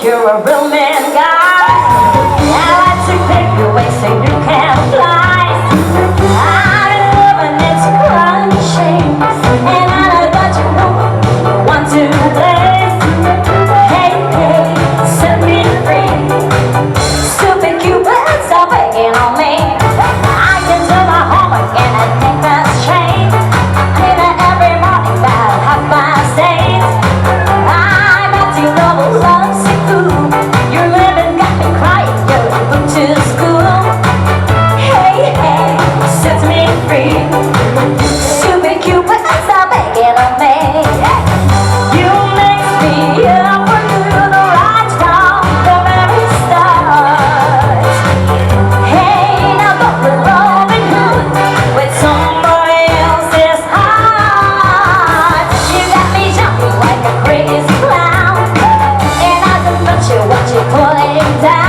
You're a real man, guy. I like to pick your way so you can fly. I'm in love and it's crunching, and I know that you want to play. Hey, hey, set me free. Stupid Cupid, stop begging on me. I can do my homework and I think that's change. I need it every morning about 6:30. I'm at your double love. Your living got me crying, you're booked to school. Hey, hey, set me free. Stupid Cupid, stop begging on me. You make me up for you the right from the very start. Hey, now don't be Robin Hood with somebody else's heart. You got me jumping like a crazy clown, and I don't know what you're pulling down.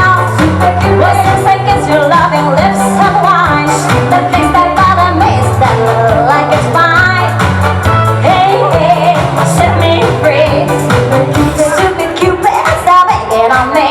What's the seconds your loving lips unwind? The things that bother me that look like it's fine. Hey, hey, set me free. Stupid Cupid, stop begging on me.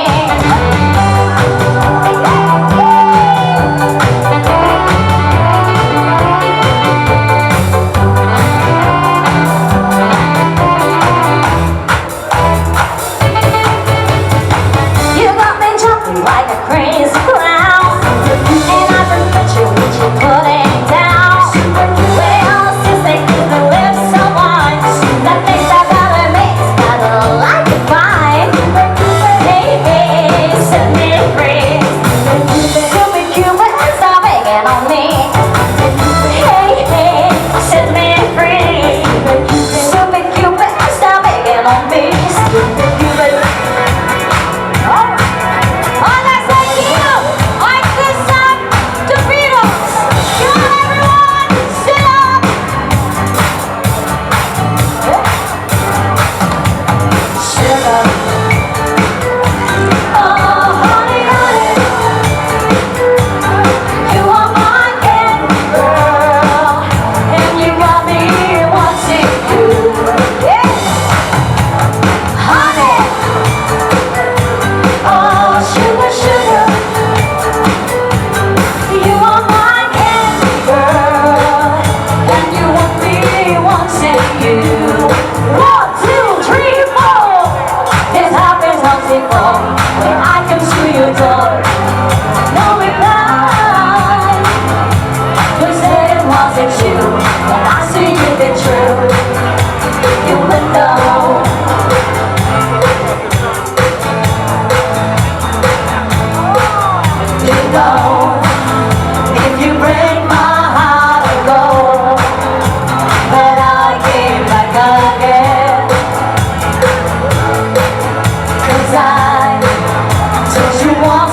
Like a crazy clown, and I don't bet you what you're putting down. Well, since they give the lips so wide, that makes that bother me, gotta like it fine. Hey, hey, set me free. Stupid Cupid, stop begging on me. Hey, hey, set me free. Stupid Cupid, stop begging on me. Stupid Cupid. When I come to your door, no reply. You said it wasn't you, but I see you the truth. You would know. You know, if you break my heart, I'll go. But I came back again, 'cause I told you once.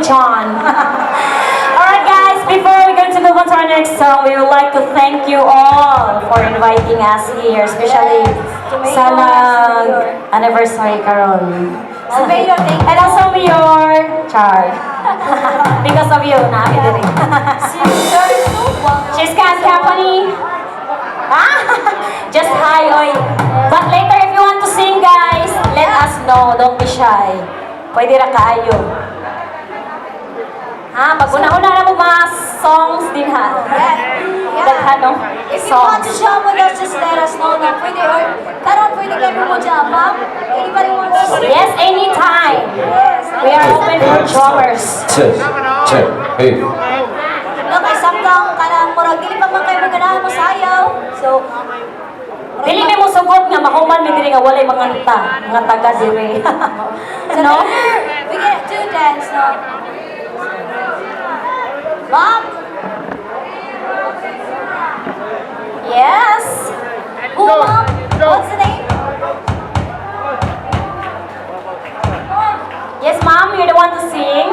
John. Alright guys, before we go to move on to our next song, we would like to thank you all for inviting us here, especially sa anniversary karon. And also Mayor Char. Because of you, namin din. She's Cat Company. Just hi, oy. But later, if you want to sing, guys, let us know. Don't be shy. Pwede ra kaayo. Pag una-una na mo mga songs din ha. Daghano If you want to jam with us, just let us know na pwede or karon pwede kayo mo jam, ma'am. Anybody wants to sing? Yes, anytime. Yes. We are open for drummers. Check. Hey. No, kay samtang kanang murag dili pa man kayo maganahan mo sayaw. So, Dili mi mo sugot nga mahuman mi diri nga walay mga taga diri. so No? later, we get to dance, no? Ma'am? Yes. Who, ma'am? What's the name? Yes, ma'am, you're the one to sing.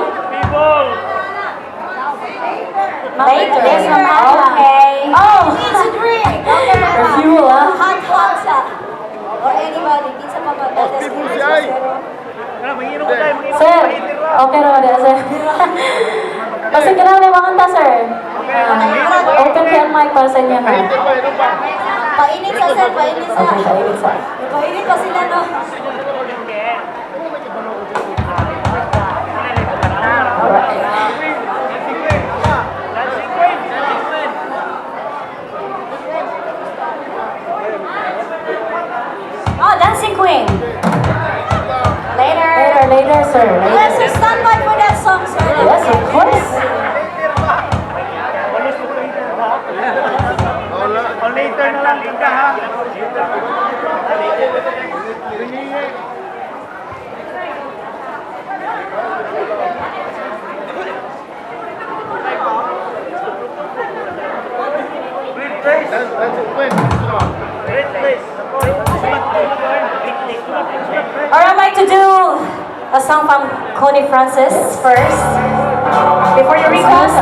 Later. Yes, ma'am. Okay. Oh. Needs a drink. Refuel, ah. Hot sa. Or anybody. Kinsa pa ba? That is Sir, okay raw din, sir. Kasi kailangan may mga kanta, sir. Open kayo ang mic para sa inyo, ha? Painit sa sir, painit sa. Okay, tayo, sir. Painit pa sila, no? Alright. Oh, Dancing Queen. Later, sir. Yes, so stand by for that song, sir. Yes, of course. Later na lang ka ha. Or I'd like to do a song from Connie Francis first. Before you request,